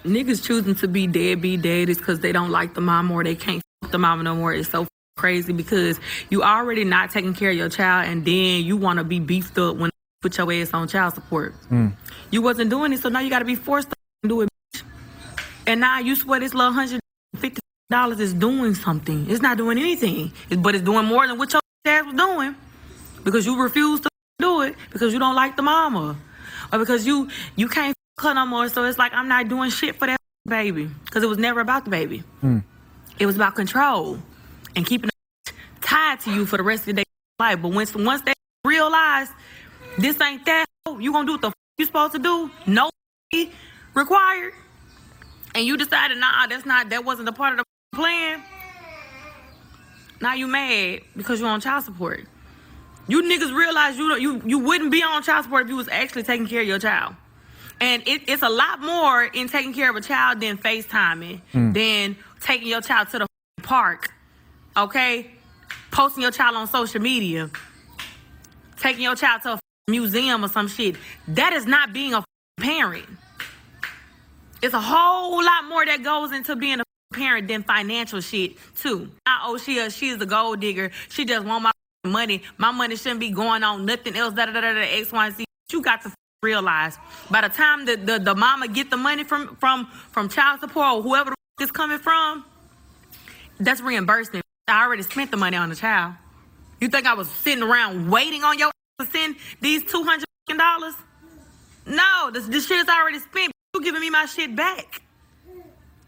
Niggas choosing to be deadbeat daddies because they don't like the mama or they can't fuck the mama no more is so crazy, because you already not taking care of your child and then you want to be beefed up when you put your ass on child support. You wasn't doing it, so now you got to be forced to do it, bitch. And now you swear this little $150 is doing something. It's not doing anything, but it's doing more than what your ass was doing, because you refuse to do it because you don't like the mama, or because you can't fuck her no more. So it's like, I'm not doing shit for that baby, because it was never about the baby. It was about control and keeping tied to you for the rest of their life. But once they realize this ain't that, you gonna do what the you supposed to do, no required, and you decided, nah, that wasn't a part of the plan. Now you mad because you on child support. You niggas realize you wouldn't be on child support if you was actually taking care of your child. And it's a lot more in taking care of a child than FaceTiming, than taking your child to the park, okay? Posting your child on social media, taking your child to a museum or some shit. That is not being a parent. It's a whole lot more that goes into being a parent than financial shit, too. Oh, she is a gold digger. She just want my money. My money shouldn't be going on nothing else, X, Y, Z. You got to realize, by the time the mama get the money from child support or whoever the is coming from, that's reimbursement. I already spent the money on the child. You think I was sitting around waiting on your to send these $200? No, the shit's already spent. You giving me my shit back.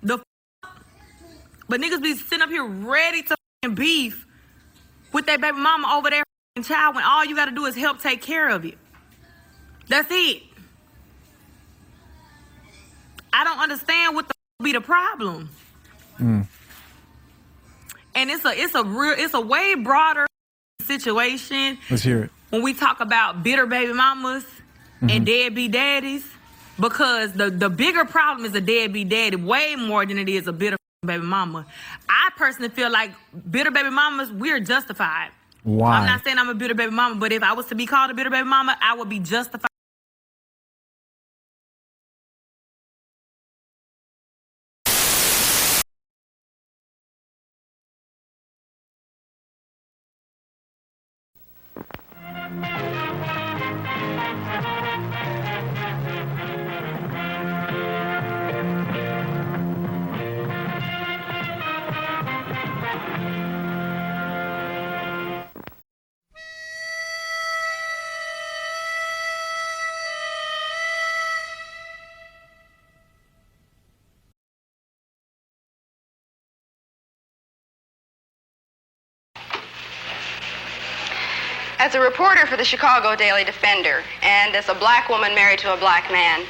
But niggas be sitting up here ready to beef with that baby mama over their child when all you got to do is help take care of it. That's it. I don't understand what the be the problem. And it's a way broader situation. Let's hear it. When we talk about bitter baby mamas and deadbeat daddies, because the bigger problem is a deadbeat daddy way more than it is a bitter baby mama. I personally feel like bitter baby mamas, we're justified. Why? I'm not saying I'm a bitter baby mama, but if I was to be called a bitter baby mama, I would be justified. As a reporter for the Chicago Daily Defender, and as a black woman married to a black man,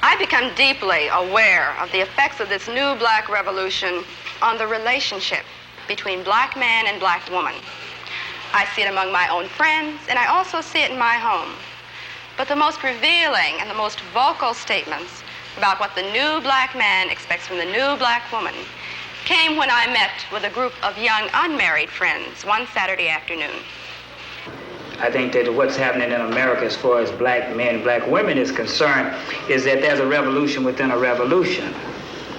I've become deeply aware of the effects of this new black revolution on the relationship between black man and black woman. I see it among my own friends, and I also see it in my home. But the most revealing and the most vocal statements about what the new black man expects from the new black woman came when I met with a group of young unmarried friends one Saturday afternoon. I think that what's happening in America as far as black men, black women is concerned, is that there's a revolution within a revolution.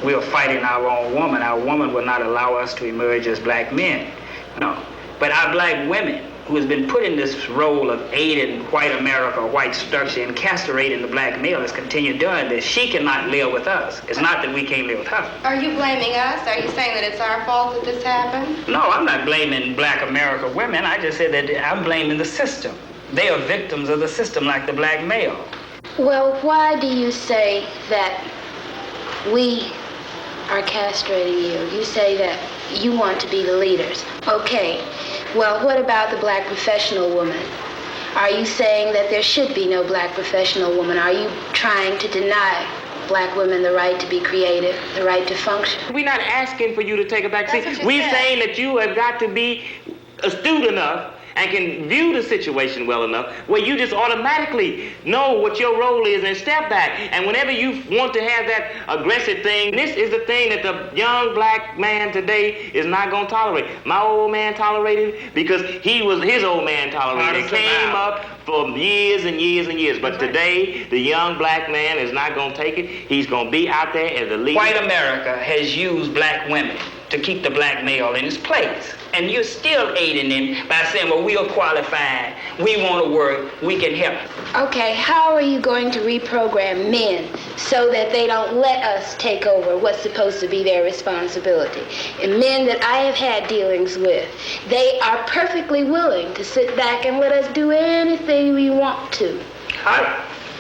We are fighting our own woman. Our woman will not allow us to emerge as black men. No. But our black women, who has been put in this role of aiding white America, white structure, and castrating the black male, has continued doing this. She cannot live with us. It's not that we can't live with her. Are you blaming us? Are you saying that it's our fault that this happened? No, I'm not blaming black America women. I just said that I'm blaming the system. They are victims of the system like the black male. Well, why do you say that we are castrating you? You say that you want to be the leaders. Okay. Well, what about the black professional woman? Are you saying that there should be no black professional woman? Are you trying to deny black women the right to be creative, the right to function? We're not asking for you to take a back seat. We're saying that you have got to be astute enough and can view the situation well enough where you just automatically know what your role is and step back. And whenever you want to have that aggressive thing, this is the thing that the young black man today is not going to tolerate. My old man tolerated it because his old man tolerated it. It came up for years and years and years. But today, the young black man is not going to take it. He's going to be out there as a leader. White America has used black women to keep the black male in his place. And you're still aiding him by saying, well, we are qualified, we want to work, we can help. Okay, how are you going to reprogram men so that they don't let us take over what's supposed to be their responsibility? And men that I have had dealings with, they are perfectly willing to sit back and let us do anything we want to.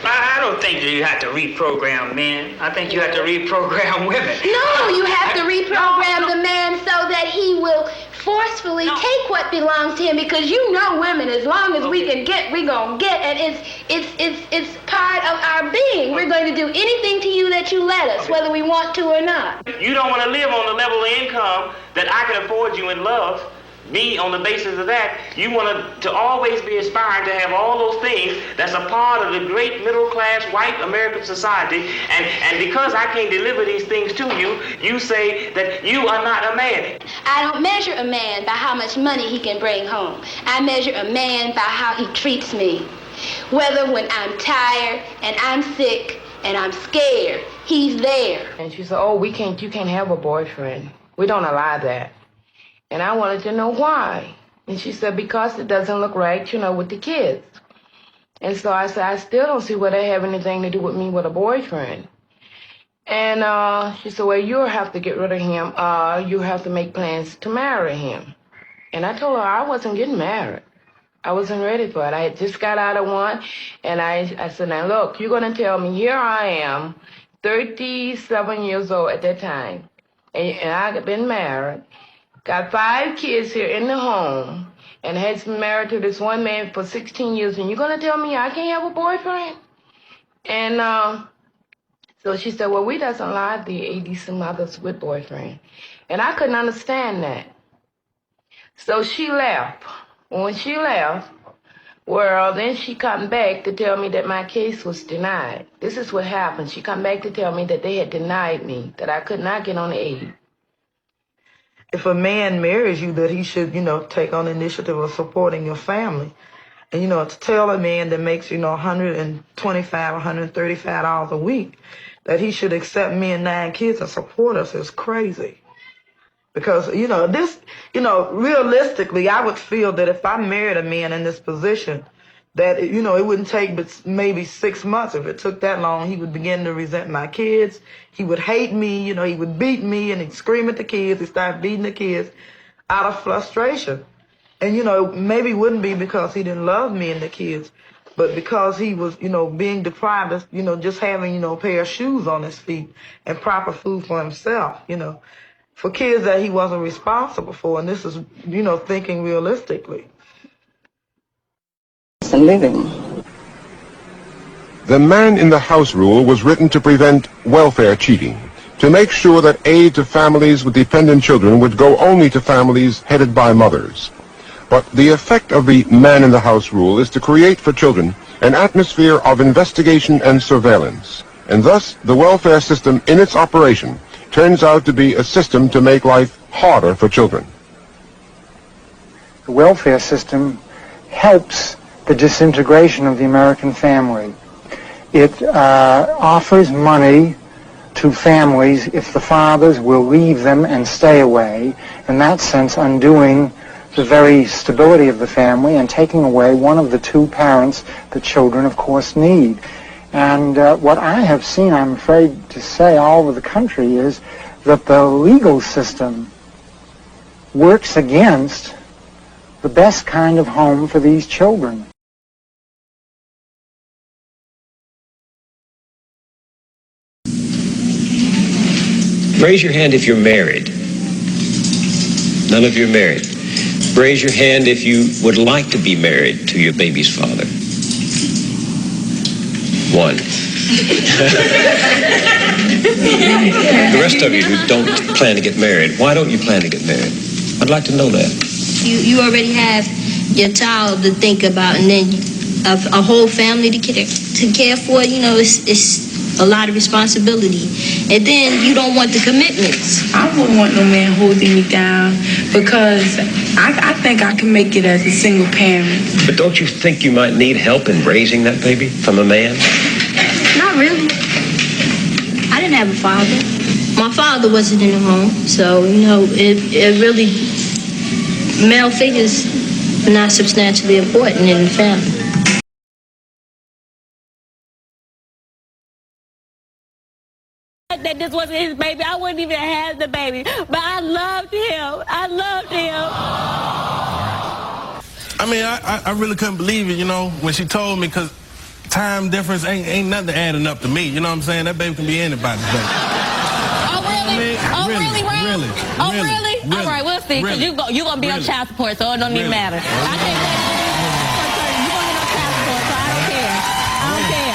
I don't think that you have to reprogram men. I think you have to reprogram women. No, you have to reprogram the man so that he will forcefully take what belongs to him, because you know women, as long as we can get, we're going to get, and it's part of our being. We're going to do anything to you that you let us, whether we want to or not. You don't want to live on the level of income that I can afford you in love. Me, on the basis of that, you want to always be aspiring to have all those things that's a part of the great middle-class white American society, and because I can't deliver these things to you, you say that you are not a man. I don't measure a man by how much money he can bring home. I measure a man by how he treats me. Whether when I'm tired and I'm sick and I'm scared, he's there. And she said, oh, you can't have a boyfriend. We don't allow that. And I wanted to know why. And she said, because it doesn't look right, with the kids. And so I said, I still don't see where they have anything to do with me with a boyfriend. And she said, well, you'll have to get rid of him. You have to make plans to marry him. And I told her I wasn't getting married. I wasn't ready for it. I had just got out of one. And I said, now, look, you're going to tell me, here I am, 37 years old at that time. And I've been married. Got 5 kids here in the home, and had been married to this one man for 16 years, and you're going to tell me I can't have a boyfriend? And so she said, well, we doesn't lie the decent mothers with boyfriend. And I couldn't understand that. So she left. When she left, well, then she come back to tell me that my case was denied. This is what happened. She come back to tell me that they had denied me, that I could not get on the aid. If a man marries you, that he should, take on the initiative of supporting your family. And, to tell a man that makes, $125, $135 a week, that he should accept me and 9 kids and support us is crazy. Because, realistically, I would feel that if I married a man in this position, that, it wouldn't take but maybe 6 months. If it took that long, he would begin to resent my kids. He would hate me, he would beat me, and he'd scream at the kids. He'd start beating the kids out of frustration. And, maybe it wouldn't be because he didn't love me and the kids, but because he was, being deprived of, just having, a pair of shoes on his feet and proper food for himself, for kids that he wasn't responsible for. And this is, thinking realistically. Living. The man in the house rule was written to prevent welfare cheating, to make sure that aid to families with dependent children would go only to families headed by mothers. But the effect of the man in the house rule is to create for children an atmosphere of investigation and surveillance, and thus the welfare system in its operation turns out to be a system to make life harder for children. The welfare system helps the disintegration of the American family. It offers money to families if the fathers will leave them and stay away, in that sense undoing the very stability of the family and taking away one of the 2 parents that children, of course, need. And what I have seen, I'm afraid to say, all over the country is that the legal system works against the best kind of home for these children. Raise your hand if you're married. None of you are married. Raise your hand if you would like to be married to your baby's father. 1. The rest of you who don't plan to get married, why don't you plan to get married? I'd like to know that. You already have your child to think about, and then a whole family to care for. You know, it's a lot of responsibility, and then you don't want the commitments. I wouldn't want no man holding me down because I think I can make it as a single parent. But don't you think you might need help in raising that baby from a man? Not really. I didn't have a father. My father wasn't in the home, so, you know, it really, male figures are not substantially important in the family. That this wasn't his baby. I wouldn't even have the baby. But I loved him. I loved him. I mean, I really couldn't believe it, you know, when she told me, because time difference ain't nothing adding up to me. You know what I'm saying? That baby can be anybody's baby. Oh, really? Oh, really, Ron? Really? Oh, really? All right, we'll see. Because you're going to be on child support, so it don't even matter. I can't wait. You're going to get on child support, so I don't care. I don't care.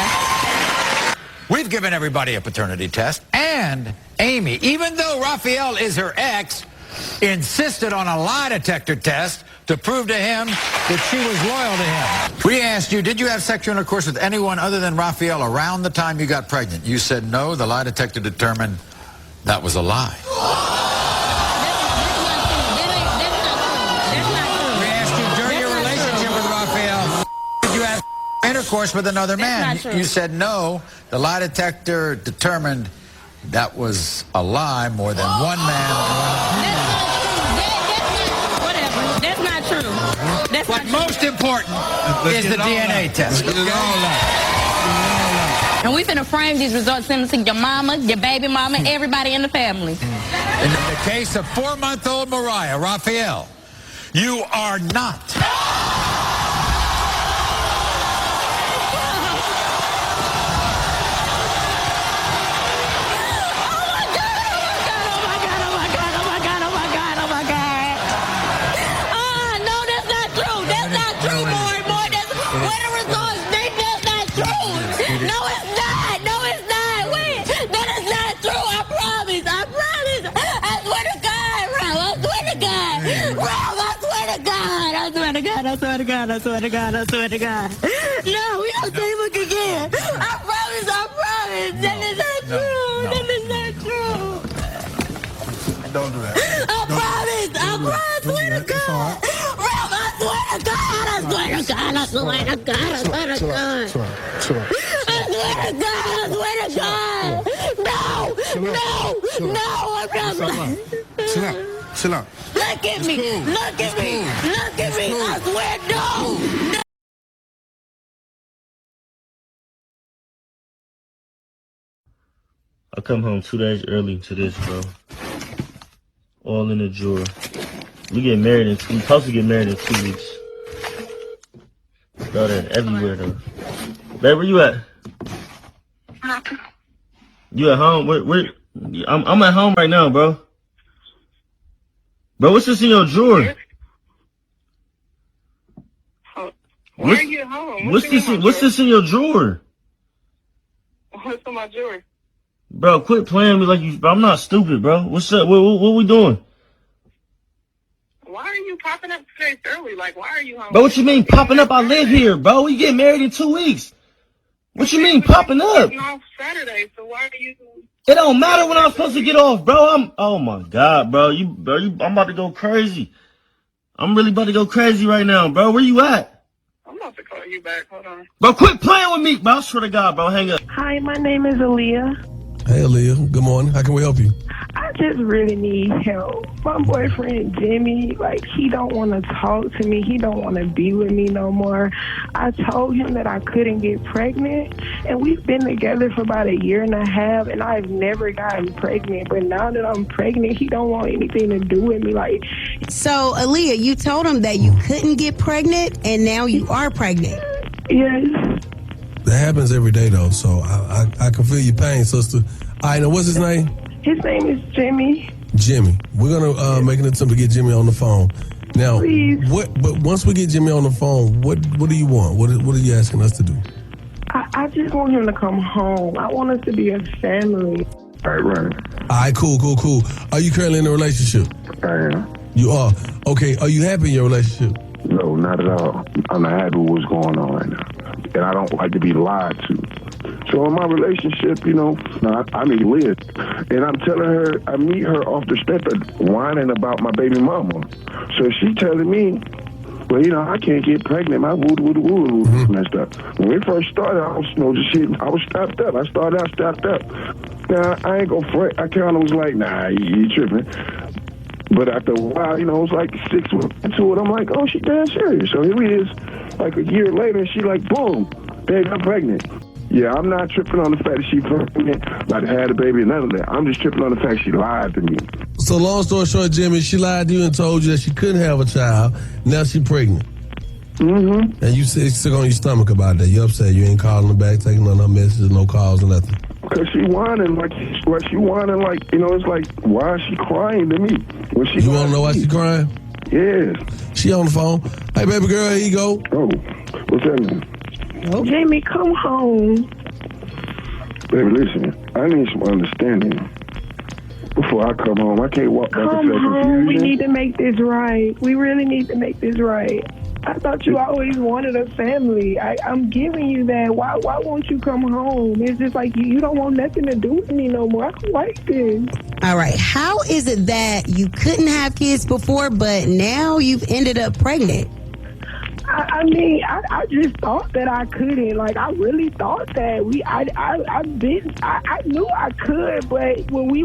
We've given everybody a paternity test, and Amy, even though Raphael is her ex, insisted on a lie detector test to prove to him that she was loyal to him. We asked you, did you have sexual intercourse with anyone other than Raphael around the time you got pregnant? You said no. The lie detector determined that was a lie. We asked you during your relationship with Raphael, did you have intercourse with another man? You said no. The lie detector determined that was a lie. More than one man. That's not true. That's But most important is the DNA test. And we finna frame these results, send them to your mama, your baby mama, everybody in the family. In the case of 4-month-old Mariah, Raphael, you are not. I swear to God. No, we don't say look again. I promise. That is not true. That is not true. Don't do that. I promise. I swear to God. Ralph, I swear to God. I swear to God. I swear to God. I swear to God. No, I'm not. Chill out. Look at me. Look at me. I swear, no. I come home 2 days early to this, bro. All in the drawer. We supposed to get married in 2 weeks. Bro, they're everywhere though. Babe, where you at? You at home? Where? I'm at home right now, bro. Bro, what's this in your drawer? Why are you at home? What's this in your drawer? What's in my drawer? Bro, quit playing me like you. Bro, I'm not stupid, bro. What's up? What we doing? Why are you popping up today early? Like, why are you home? Bro, what you mean popping up? I live here, bro. We get married in 2 weeks. What you mean popping up? I'm off Saturday, so why are you? It don't matter when I'm supposed to get off, bro. Oh my God, bro. I'm about to go crazy. I'm really about to go crazy right now, bro. Where you at? I'm about to call you back. Hold on. Bro, quit playing with me, bro. I swear to God, bro. Hang up. Hi, my name is Aaliyah. Hey, Aaliyah. Good morning. How can we help you? I just really need help. My boyfriend, Jimmy, he don't want to talk to me. He don't want to be with me no more. I told him that I couldn't get pregnant, and we've been together for about 1.5 years, and I've never gotten pregnant. But now that I'm pregnant, he don't want anything to do with me. So, Aaliyah, you told him that you couldn't get pregnant, and now you are pregnant. Yes. That happens every day, though, so I can feel your pain, sister. All right, now what's his name? His name is Jimmy. Jimmy. We're going to make an attempt to get Jimmy on the phone. Now, but once we get Jimmy on the phone, what do you want? What are you asking us to do? I just want him to come home. I want us to be a family. Right. All right, cool. Are you currently in a relationship? You are. Okay, are you happy in your relationship? No, not at all. I'm not happy with what's going on right now. And I don't like to be lied to. So in my relationship, you know, I need to live. And I'm telling her, I meet her off the step of whining about my baby mama. So she telling me, well, you know, I can't get pregnant. My woo messed up. When we first started, I was, you know, just shit. I was strapped up. I started out strapped up. Now, I ain't gonna fret. I kind of was like, nah, you tripping. But after a while, you know, it was like 6 months into it. I'm like, oh, she damn serious. So here it is, like a year later, she like, boom, babe, I'm pregnant. Yeah, I'm not tripping on the fact that she pregnant, like had a baby, none of that. I'm just tripping on the fact she lied to me. So long story short, Jimmy, she lied to you and told you that she couldn't have a child. Now she pregnant. Mm-hmm. And you sick on your stomach about that. You upset. You ain't calling her back, taking none of her messages, no calls or nothing. Because she whining like, you know, it's like, why is she crying to me? When she you want to know why she crying? Yes. She on the phone. Hey, baby girl, here you go. Oh, what's that mean? Oh. Jamie, come home. Baby, listen, I need some understanding. Before I come home, I can't walk back Come and say home. confusion. We need to make this right. We really need to make this right. I thought you always wanted a family. I'm giving you that. Why won't you come home? It's just like you don't want nothing to do with me no more. I don't like this. All right. How is it that you couldn't have kids before, but now you've ended up pregnant? I mean, I just thought that I couldn't. Like, I really thought that I knew I could, but when we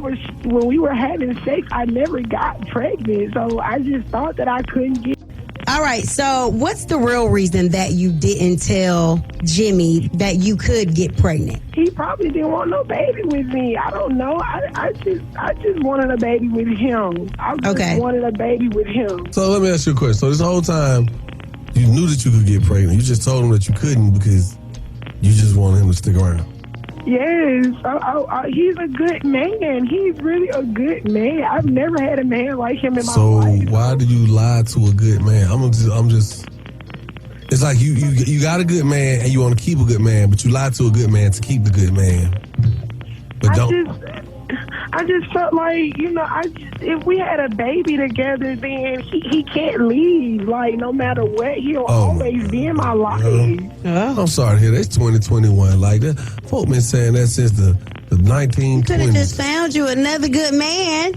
were having sex, I never got pregnant. So I just thought that I couldn't get. All right. So what's the real reason that you didn't tell Jimmy that you could get pregnant? He probably didn't want no baby with me. I don't know. I just wanted a baby with him. I just wanted a baby with him. So let me ask you a question. So this whole time, you knew that you could get pregnant. You just told him that you couldn't because you just wanted him to stick around. Yes, he's a good man. He's really a good man. I've never had a man like him in my life. So why do you lie to a good man? I'm just. It's like you got a good man and you want to keep a good man, but you lie to a good man to keep the good man. But I just felt like, you know, if we had a baby together, then he can't leave. Like, no matter what, he'll always be in my life. I'm sorry to hear that. It's 2021. Like that, folk been saying that since the 1920s. Could have just found you another good man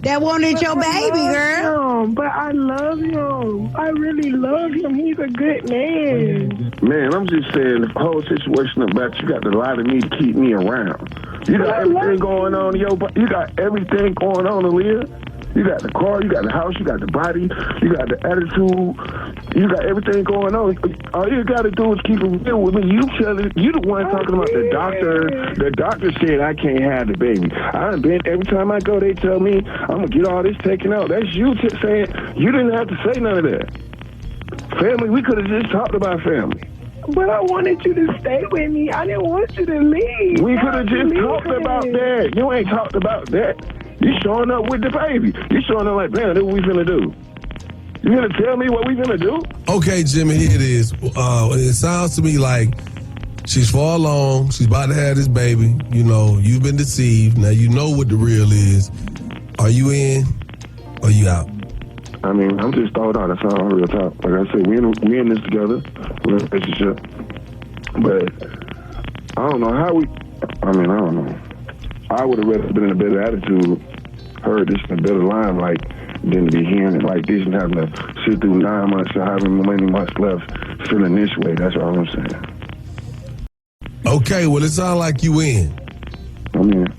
that wanted your baby, girl. But I love him. I really love him. He's a good man. Man, I'm just saying, the whole situation about you got to lie to me to keep me around. You got everything going on, you got everything going on, Aaliyah. You got the car, you got the house, you got the body, you got the attitude, you got everything going on. All you got to do is keep it real with me. You the one talking about the doctor. The doctor said I can't have the baby. I've been, every time I go, they tell me I'm going to get all this taken out. That's you saying, you didn't have to say none of that. Family, we could have just talked about family. But I wanted you to stay with me. I didn't want you to leave. We could have just talked about that. You ain't talked about that. You showing up with the baby. You showing up like, man, that's what we finna do. You gonna tell me what we finna do? Okay, Jimmy, here it is. It sounds to me like she's far along. She's about to have this baby. You know, you've been deceived. Now you know what the real is. Are you in or you out? I mean, I'm just throwing out. That's all real talk. Like I said, we in this together, relationship. But I don't know how I don't know. I would have rather been in a better attitude, heard this in a better limelight, than to be hearing it like this and having to sit through 9 months or having many months left feeling this way. That's all I'm saying. Okay, well, it sounds like you in. I'm in.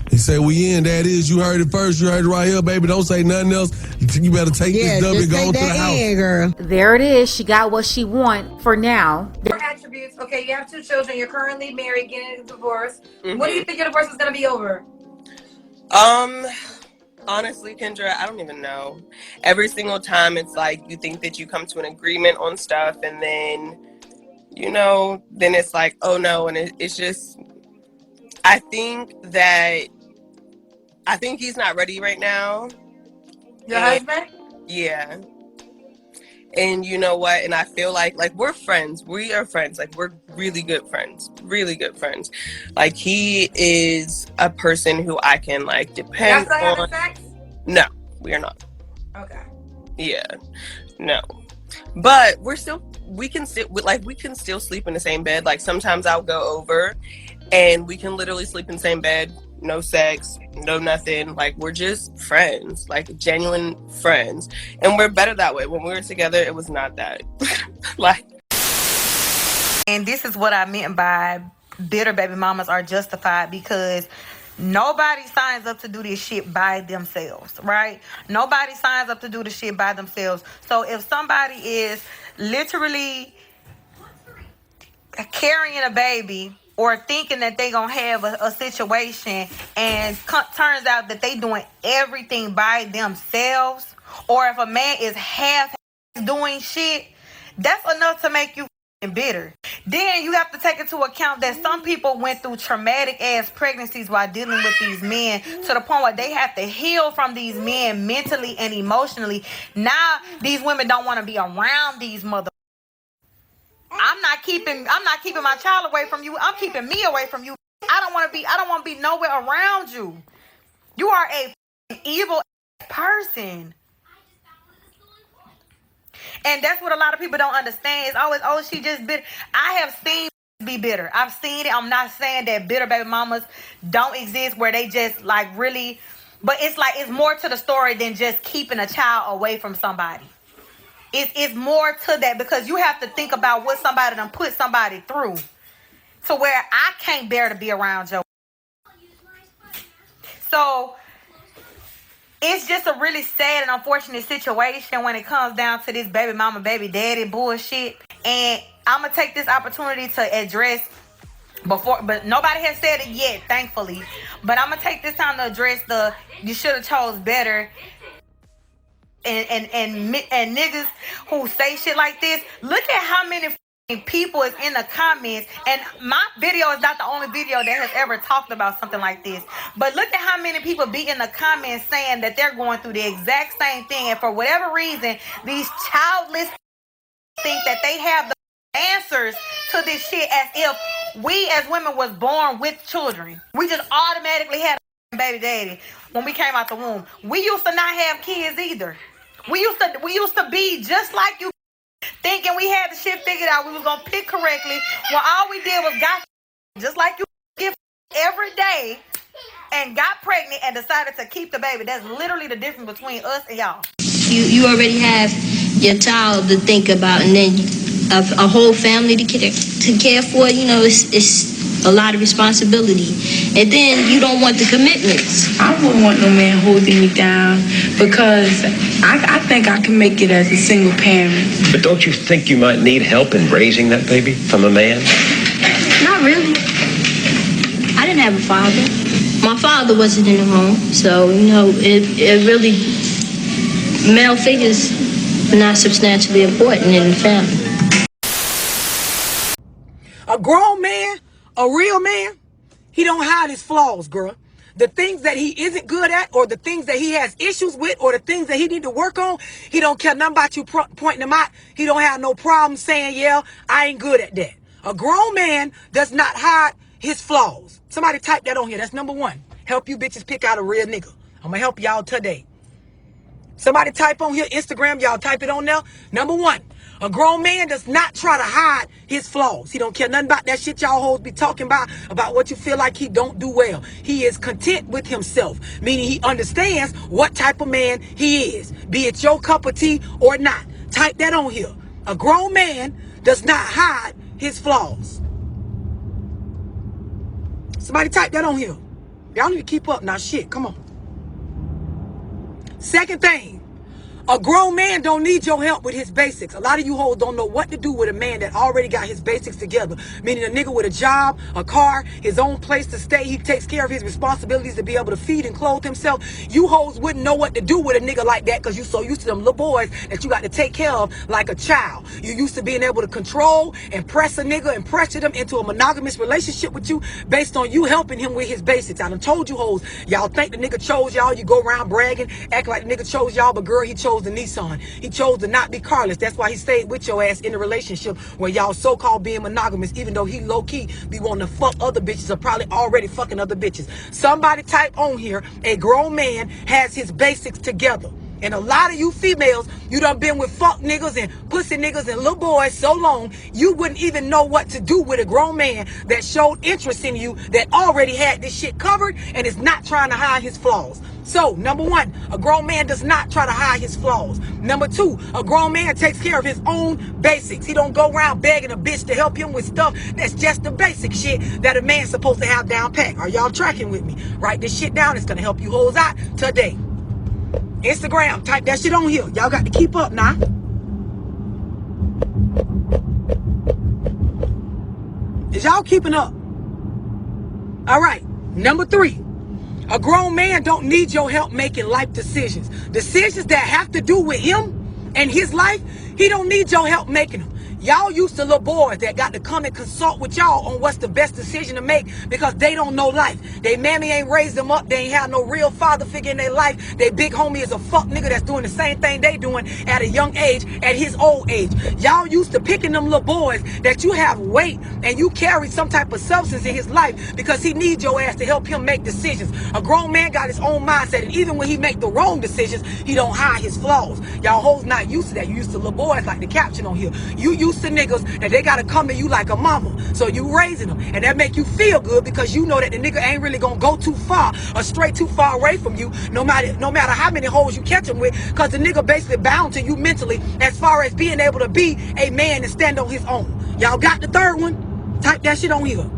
He said, we in. That is, you heard it first. You heard it right here, baby. Don't say nothing else. You better take this dub and go to the house. Girl. There it is. She got what she want for now. Your attributes. Okay, you have 2 children. You're currently married, getting a divorce. When do you think your divorce is going to be over? Honestly, Kendra, I don't even know. Every single time it's like you think that you come to an agreement on stuff and then, you know, then it's like, oh no. And it's just, I think he's not ready right now. Your husband? Yeah. And you know what? And I feel like we're friends. We are friends. Like, we're really good friends. Really good friends. Like, he is a person who I can, like, depend on. Sex? No, we are not. Okay. Yeah. No. But we can still sleep in the same bed. Like sometimes I'll go over and we can literally sleep in the same bed, no sex, no nothing. Like we're just friends, like genuine friends. And we're better that way. When we were together, it was not that. Like, and this is what I meant by bitter baby mamas are justified, because nobody signs up to do this shit by themselves, right? Nobody signs up to do the shit by themselves. So if somebody is literally carrying a baby or thinking that they gonna have a situation and turns out that they doing everything by themselves, or if a man is half doing shit, that's enough to make you bitter. Then you have to take into account that some people went through traumatic ass pregnancies while dealing with these men, to the point where they have to heal from these men mentally and emotionally. Now these women don't want to be around these mother. I'm not keeping my child away from you. I'm keeping me away from you. I don't want to be nowhere around you. You are a evil person. And that's what a lot of people don't understand. It's always, oh, she just bitter. I have seen be bitter. I've seen it. I'm not saying that bitter baby mamas don't exist where they just like really, but it's like it's more to the story than just keeping a child away from somebody. It's more to that, because you have to think about what somebody done put somebody through to where I can't bear to be around you. So it's just a really sad and unfortunate situation when it comes down to this baby mama, baby daddy bullshit. And I'm gonna take this opportunity to address but nobody has said it yet, thankfully. But I'm gonna take this time to address you should have chose better. And niggas who say shit like this. Look at how many people is in the comments, and my video is not the only video that has ever talked about something like this, but look at how many people be in the comments saying that they're going through the exact same thing, and for whatever reason these childless think that they have the answers to this shit, as if we as women was born with children. We just automatically had a baby daddy when we came out the womb. We used to not have kids either. We used to be just like you, thinking we had the shit figured out. We was gonna pick correctly. Well, all we did was got just like you get every day and got pregnant and decided to keep the baby. That's literally the difference between us and y'all. You already have your child to think about, and then a whole family to care for. You know, it's a lot of responsibility, and then you don't want the commitments. I wouldn't want no man holding me down, because I think I can make it as a single parent. But don't you think you might need help in raising that baby from a man? Not really. I didn't have a father. My father wasn't in the home, so you know it really, male figures are not substantially important in the family. A grown man, a real man, he don't hide his flaws, girl. The things that he isn't good at, or the things that he has issues with, or the things that he need to work on, he don't care nothing about you pointing them out. He don't have no problem saying, yeah, I ain't good at that. A grown man does not hide his flaws. Somebody type that on here. That's number one. Help you bitches pick out a real nigga. I'm gonna help y'all today. Somebody type on here, Instagram, y'all type it on there. Number one, a grown man does not try to hide his flaws. He don't care nothing about that shit y'all hoes be talking about what you feel like he don't do well. He is content with himself, meaning he understands what type of man he is, be it your cup of tea or not. Type that on here. A grown man does not hide his flaws. Somebody type that on here. Y'all need to keep up now. Shit, come on. Second thing, a grown man don't need your help with his basics. A lot of you hoes don't know what to do with a man that already got his basics together. Meaning a nigga with a job, a car, his own place to stay. He takes care of his responsibilities to be able to feed and clothe himself. You hoes wouldn't know what to do with a nigga like that, because you so used to them little boys that you got to take care of like a child. You used to being able to control and press a nigga and pressure them into a monogamous relationship with you based on you helping him with his basics. I done told you hoes, y'all think the nigga chose y'all. You go around bragging, act like the nigga chose y'all, but girl, he chose the Nissan. He chose to not be carless. That's why he stayed with your ass in a relationship where y'all so-called being monogamous, even though he low-key be wanting to fuck other bitches or probably already fucking other bitches. Somebody type on here, a grown man has his basics together. And a lot of you females, you done been with fuck niggas and pussy niggas and little boys so long, you wouldn't even know what to do with a grown man that showed interest in you, that already had this shit covered and is not trying to hide his flaws. So, number one, a grown man does not try to hide his flaws. Number two, a grown man takes care of his own basics. He don't go around begging a bitch to help him with stuff that's just the basic shit that a man's supposed to have down pat. Are y'all tracking with me? Write this shit down. It's gonna help you hoes out today. Instagram, type that shit on here. Y'all got to keep up now. Is y'all keeping up? All right, number three. A grown man don't need your help making life decisions. Decisions that have to do with him and his life, he don't need your help making them. Y'all used to little boys that got to come and consult with y'all on what's the best decision to make because they don't know life. They mammy ain't raised them up. They ain't have no real father figure in their life. They big homie is a fuck nigga that's doing the same thing they doing at a young age, at his old age. Y'all used to picking them little boys that you have weight and you carry some type of substance in his life because he needs your ass to help him make decisions. A grown man got his own mindset, and even when he make the wrong decisions, he don't hide his flaws. Y'all hoes not used to that. You used to little boys like the caption on here. You used to niggas that they gotta come to you like a mama. So you raising them, and that make you feel good because you know that the nigga ain't really gonna go too far or stray too far away from you, no matter how many hoes you catch him with, because the nigga basically bound to you mentally as far as being able to be a man and stand on his own. Y'all got the third one? Type that shit on here.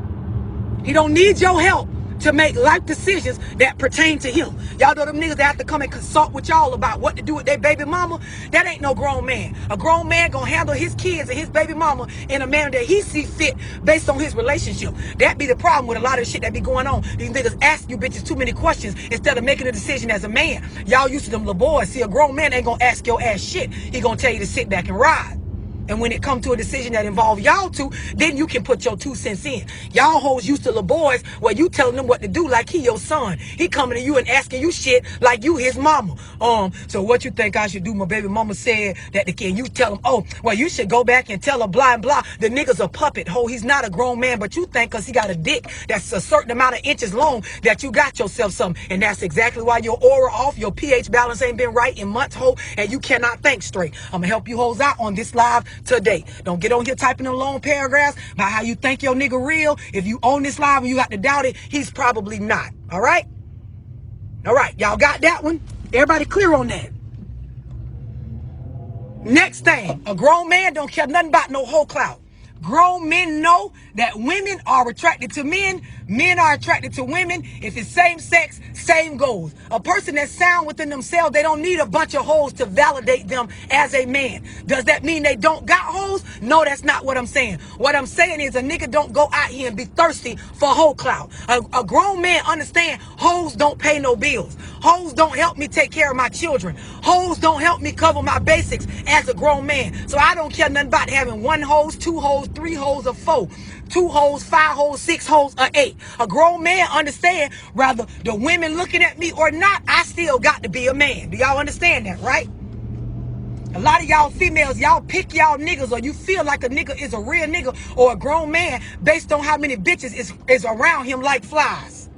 He don't need your help to make life decisions that pertain to him. Y'all know them niggas that have to come and consult with y'all about what to do with their baby mama? That ain't no grown man. A grown man gonna handle his kids and his baby mama in a manner that he see fit based on his relationship. That be the problem with a lot of shit that be going on. These niggas ask you bitches too many questions instead of making a decision as a man. Y'all used to them little boys. See, a grown man ain't gonna ask your ass shit. He gonna tell you to sit back and ride. And when it comes to a decision that involves y'all two, then you can put your 2 cents in. Y'all hoes used to little boys where you telling them what to do like he your son. He coming to you and asking you shit like you his mama. So what you think I should do? My baby mama said that the kid, you tell him, oh, well, you should go back and tell her blah and blah. The nigga's a puppet. Ho, he's not a grown man, but you think because he got a dick that's a certain amount of inches long that you got yourself something. And that's exactly why your aura off, your pH balance ain't been right in months, ho, and you cannot think straight. I'm gonna help you hoes out on this live today. Don't get on here typing them long paragraphs about how you think your nigga real. If you own this live and you got to doubt it, he's probably not. All right? All right. Y'all got that one? Everybody clear on that? Next thing, a grown man don't care nothing about no whole clout. Grown men know that women are attracted to men. Men are attracted to women. If it's same sex, same goals. A person that's sound within themselves, they don't need a bunch of hoes to validate them as a man. Does that mean they don't got hoes? No, that's not what I'm saying. What I'm saying is a nigga don't go out here and be thirsty for hoe clout. A grown man understand hoes don't pay no bills. Hoes don't help me take care of my children. Hoes don't help me cover my basics as a grown man. So I don't care nothing about having 1 hose, 2 hoes, 3 hoes, or 4. 2 hoes, 5 hoes, 6 hoes, or 8. A grown man understand, rather the women looking at me or not, I still got to be a man. Do y'all understand that, right? A lot of y'all females, y'all pick y'all niggas, or you feel like a nigga is a real nigga or a grown man based on how many bitches is around him like flies.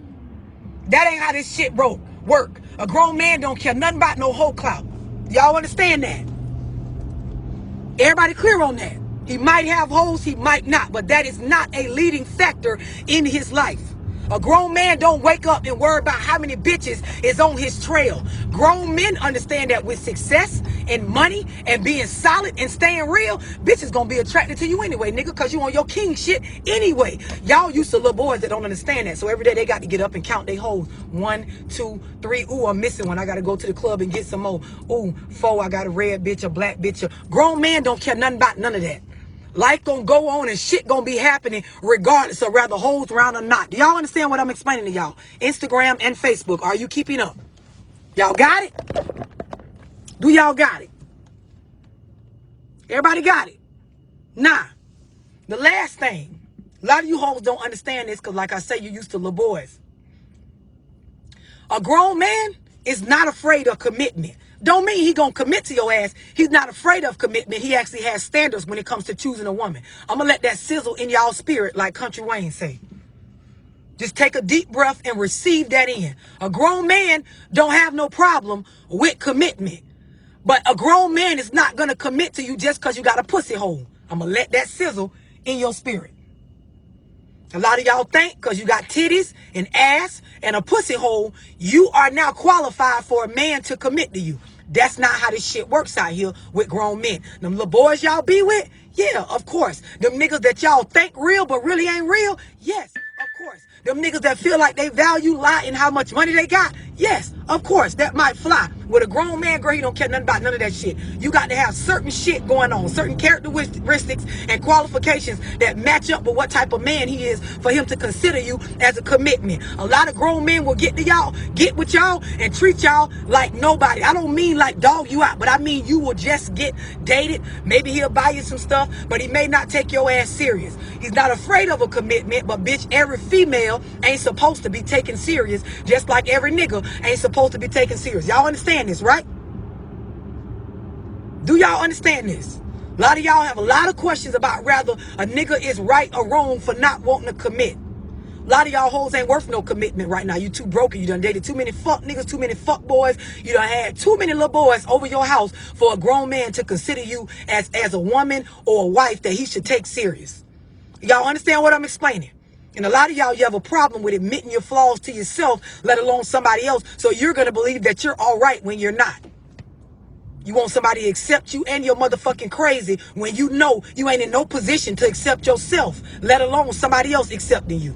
That ain't how this shit work. A grown man don't care nothing about no hoe clout. Y'all understand that? Everybody clear on that? He might have hoes, he might not, but that is not a leading factor in his life. A grown man don't wake up and worry about how many bitches is on his trail. Grown men understand that with success and money and being solid and staying real, bitches gonna be attracted to you anyway, nigga, because you on your king shit anyway. Y'all used to little boys that don't understand that. So every day they got to get up and count their hoes. 1, 2, 3. Ooh, I'm missing one. I got to go to the club and get some more. Ooh, 4. I got a red bitch, a black bitch. Grown man don't care nothing about none of that. Life gonna go on and shit gonna be happening regardless of whether hoes around or not. Do y'all understand what I'm explaining to y'all? Instagram and Facebook, are you keeping up? Y'all got it? Do y'all got it? Everybody got it? Nah. The last thing, a lot of you hoes don't understand this because like I say, you used to little boys. A grown man is not afraid of commitment. Don't mean he gonna commit to your ass. He's not afraid of commitment. He actually has standards when it comes to choosing a woman. I'm gonna let that sizzle in y'all spirit like Country Wayne say. Just take a deep breath and receive that in. A grown man don't have no problem with commitment. But a grown man is not going to commit to you just because you got a pussy hole. I'm going to let that sizzle in your spirit. A lot of y'all think because you got titties and ass and a pussy hole, you are now qualified for a man to commit to you. That's not how this shit works out here with grown men. Them little boys y'all be with, yeah, of course. Them niggas that y'all think real but really ain't real, yes, of course. Them niggas that feel like they value lie in how much money they got, yes, of course, that might fly. With a grown man, girl, he don't care nothing about none of that shit. You got to have certain shit going on, certain characteristics and qualifications that match up with what type of man he is for him to consider you as a commitment. A lot of grown men will get with y'all and treat y'all like nobody. I don't mean like dog you out, but I mean you will just get dated. Maybe he'll buy you some stuff, but he may not take your ass serious. He's not afraid of a commitment, but bitch, every female ain't supposed to be taken serious, just like every nigga ain't supposed to be taken serious. Y'all understand this, right? Do y'all understand this? A lot of y'all have a lot of questions about whether a nigga is right or wrong for not wanting to commit. A lot of y'all hoes ain't worth no commitment right now. You too broken. You done dated too many fuck niggas, too many fuck boys. You done had too many little boys over your house for a grown man to consider you as a woman or a wife that he should take serious. Y'all understand what I'm explaining? And a lot of y'all, you have a problem with admitting your flaws to yourself, let alone somebody else. So you're going to believe that you're all right when you're not. You want somebody to accept you and you're motherfucking crazy when you know you ain't in no position to accept yourself, let alone somebody else accepting you.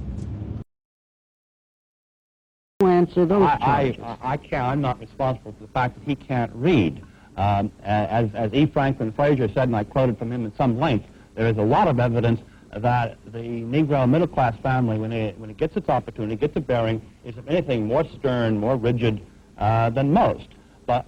Answer those I can't. I'm not responsible for the fact that he can't read. As E. Franklin Frazier said, and I quoted from him at some length, there is a lot of evidence that the Negro middle-class family, when it gets its opportunity, gets a bearing, is, if anything, more stern, more rigid than most. But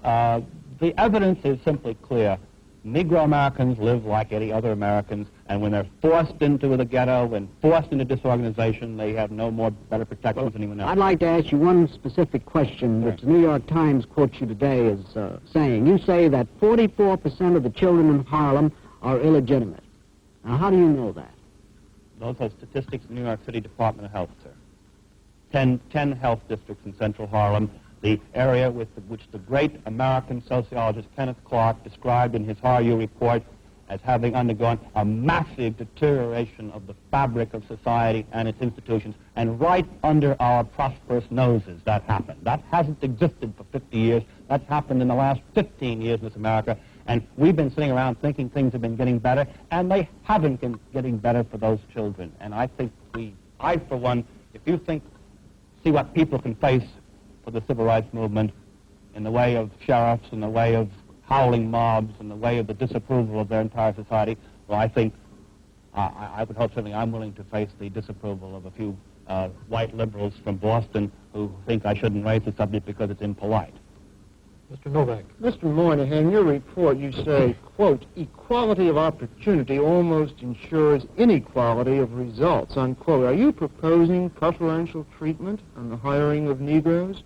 the evidence is simply clear. Negro Americans live like any other Americans, and when they're forced into the ghetto and forced into disorganization, they have no more better protections than anyone else. I'd like to ask you one specific question, which the New York Times quotes you today as saying. You say that 44% of the children in Harlem are illegitimate. Now, how do you know that? Those are statistics of the New York City Department of Health, sir. 10 health districts in central Harlem, the area which the great American sociologist Kenneth Clark described in his HRU report as having undergone a massive deterioration of the fabric of society and its institutions, and right under our prosperous noses that happened. That hasn't existed for 50 years. That's happened in the last 15 years in this America, and we've been sitting around thinking things have been getting better, and they haven't been getting better for those children. And I think I for one, if you see what people can face for the civil rights movement in the way of sheriffs, in the way of howling mobs, in the way of the disapproval of their entire society, well, I think I would hope certainly I'm willing to face the disapproval of a few white liberals from Boston who think I shouldn't raise the subject because it's impolite. Mr. Novak. Mr. Moynihan, in your report you say, quote, equality of opportunity almost ensures inequality of results, unquote. Are you proposing preferential treatment on the hiring of Negroes?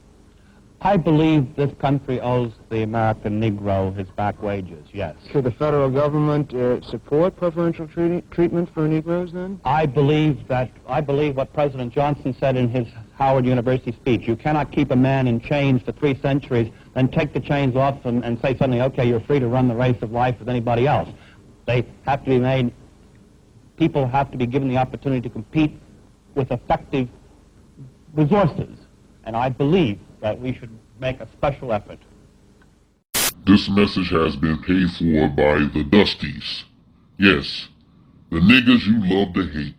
I believe this country owes the American Negro his back wages, yes. Should the federal government support preferential treatment for Negroes then? I believe what President Johnson said in his Howard University speech. You cannot keep a man in chains for 3 centuries, then take the chains off and say suddenly, okay, you're free to run the race of life with anybody else. They have to be made, people have to be given the opportunity to compete with effective resources. And I believe that we should make a special effort. This message has been paid for by the Dusties. Yes, the niggas you love to hate.